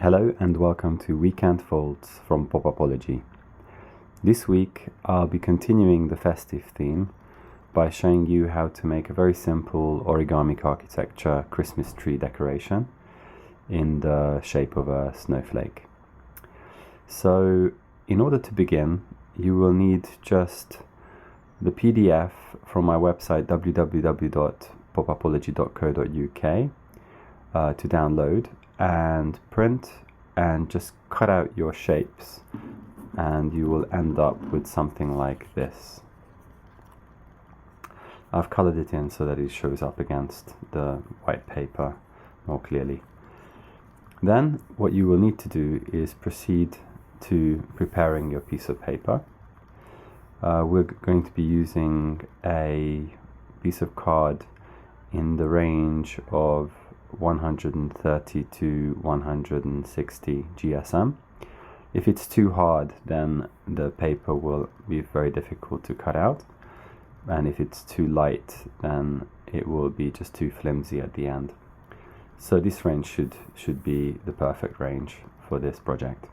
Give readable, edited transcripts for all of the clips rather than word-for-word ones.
Hello and welcome to Weekend Folds from POPUPOLOGY. This week I'll be continuing the festive theme by showing you how to make a very simple origamic architecture Christmas tree decoration in the shape of a snowflake. So in order to begin, you will need just the PDF from my website www.popupology.co.uk to download and print and just cut out your shapes, and you will end up with something like this. I've colored it in so that it shows up against the white paper more clearly. Then what you will need to do is proceed to preparing your piece of paper. We're going to be using a piece of card in the range of 130 to 160 GSM. If it's too hard, then the paper will be very difficult to cut out, and if it's too light, then it will be just too flimsy at the end. So this range should be the perfect range for this project.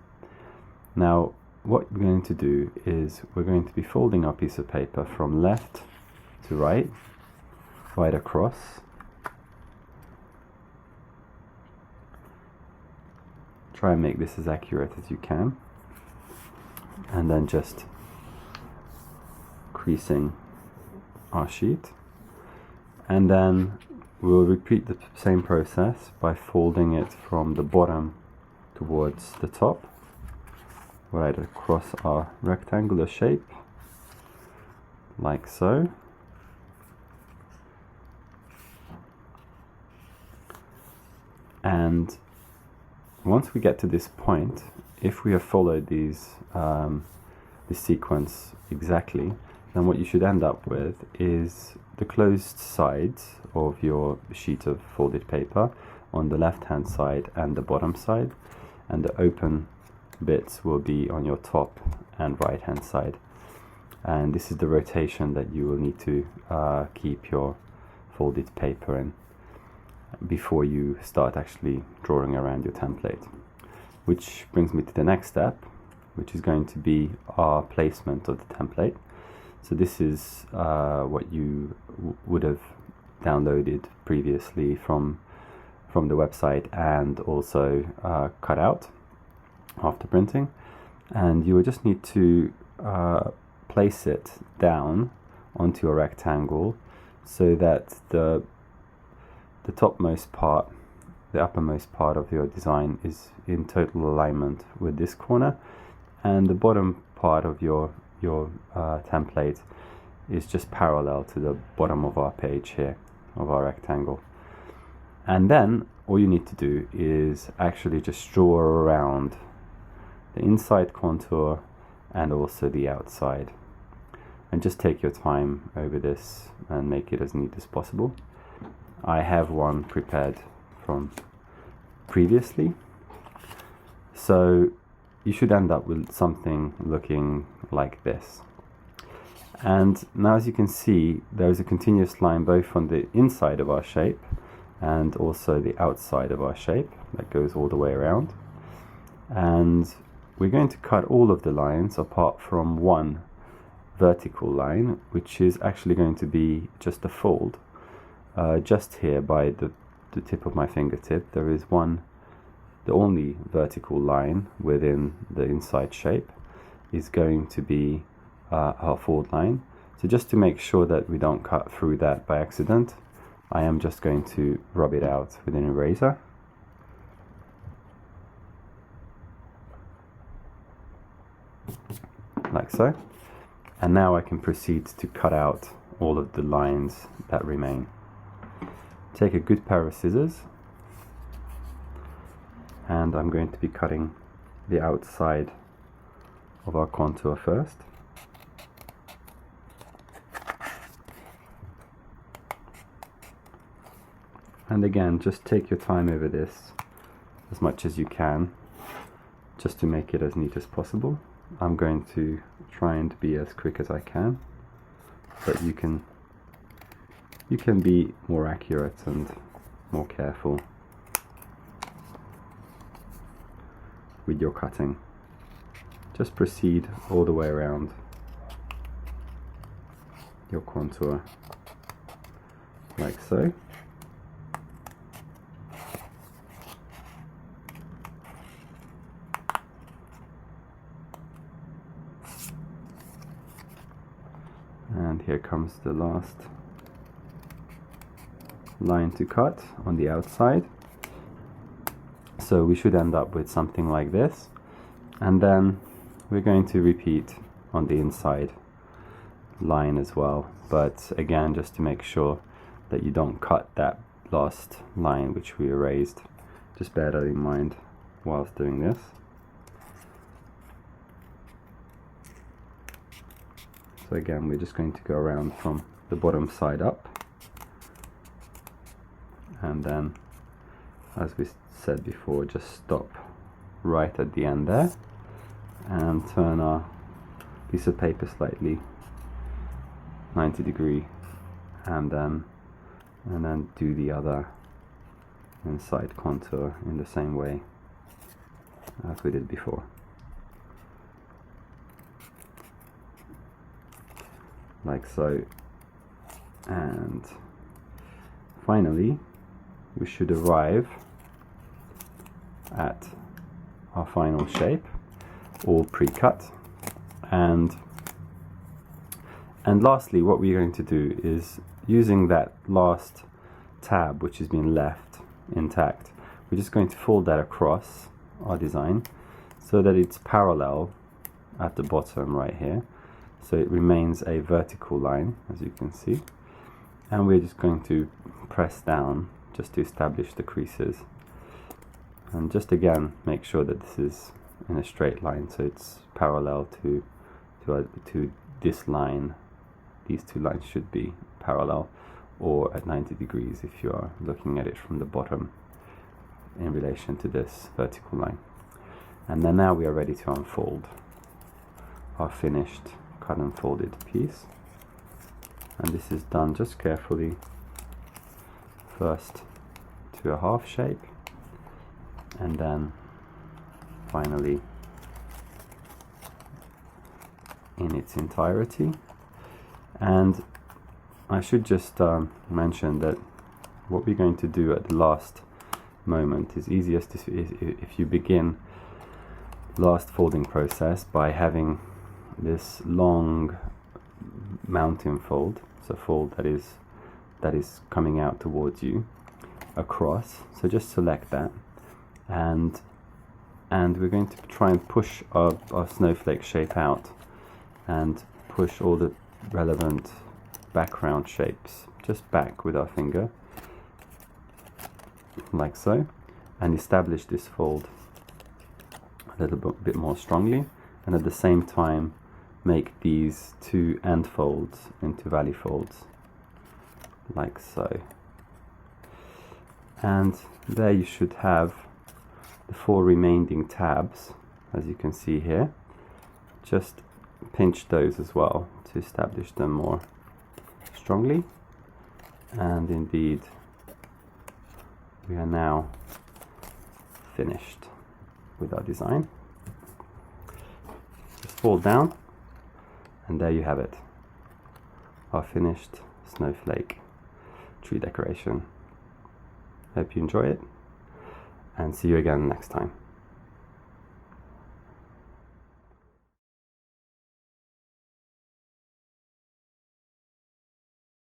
Now what we're going to do is we're going to be folding our piece of paper from left to right across, try and make this as accurate as you can, and then just creasing our sheet, and then we'll repeat the same process by folding it from the bottom towards the top right across our rectangular shape, like so. And once we get to this point, if we have followed this sequence exactly, then what you should end up with is the closed sides of your sheet of folded paper on the left hand side and the bottom side, and the open bits will be on your top and right hand side. And this is the rotation that you will need to keep your folded paper in before you start actually drawing around your template. Which brings me to the next step, which is going to be our placement of the template. So this is what you would have downloaded previously from the website and also cut out after printing, and you will just need to place it down onto a rectangle so that the topmost part, the uppermost part of your design is in total alignment with this corner, and the bottom part of your template is just parallel to the bottom of our page here, of our rectangle. And then all you need to do is actually just draw around the inside contour and also the outside, and just take your time over this and make it as neat as possible. I have one prepared from previously, so you should end up with something looking like this. And now, as you can see, there is a continuous line both on the inside of our shape and also the outside of our shape that goes all the way around, and we're going to cut all of the lines apart from one vertical line, which is actually going to be just a fold. Just here by the tip of my fingertip, there is the only vertical line within the inside shape is going to be our fold line. So just to make sure that we don't cut through that by accident, I am just going to rub it out with an eraser. Like so. And now I can proceed to cut out all of the lines that remain. Take a good pair of scissors, and I'm going to be cutting the outside of our contour first. And again, just take your time over this as much as you can, just to make it as neat as possible. I'm going to try and be as quick as I can, but you can be more accurate and more careful. with your cutting. Just proceed all the way around your contour like so. And here comes the last line to cut on the outside. So we should end up with something like this, and then we're going to repeat on the inside line as well, but again, just to make sure that you don't cut that last line which we erased. Just bear that in mind whilst doing this. So again, we're just going to go around from the bottom side up, and then, as we said before, just stop right at the end there and turn our piece of paper slightly 90 degree, and then do the other inside contour in the same way as we did before, like so. And finally we should arrive at our final shape, all pre-cut. And lastly, what we're going to do is, using that last tab which has been left intact, we're just going to fold that across our design so that it's parallel at the bottom right here, so it remains a vertical line, as you can see. And we're just going to press down just to establish the creases, and just again make sure that this is in a straight line, so it's parallel to this line. These two lines should be parallel, or at 90 degrees if you are looking at it from the bottom in relation to this vertical line. And then now we are ready to unfold our finished cut and folded piece. And this is done just carefully, first to a half shape, and then finally in its entirety. And I should just mention that what we're going to do at the last moment is easiest if you begin last folding process by having this long mountain fold, so fold that is coming out towards you across. So just select that, and we're going to try and push our snowflake shape out and push all the relevant background shapes just back with our finger, like so, and establish this fold a little bit more strongly, and at the same time make these two end folds into valley folds, like so. And there you should have the 4 remaining tabs, as you can see here. Just pinch those as well to establish them more strongly, and indeed we are now finished with our design. Just fold down, and there you have it, our finished snowflake tree decoration. Hope you enjoy it, and see you again next time.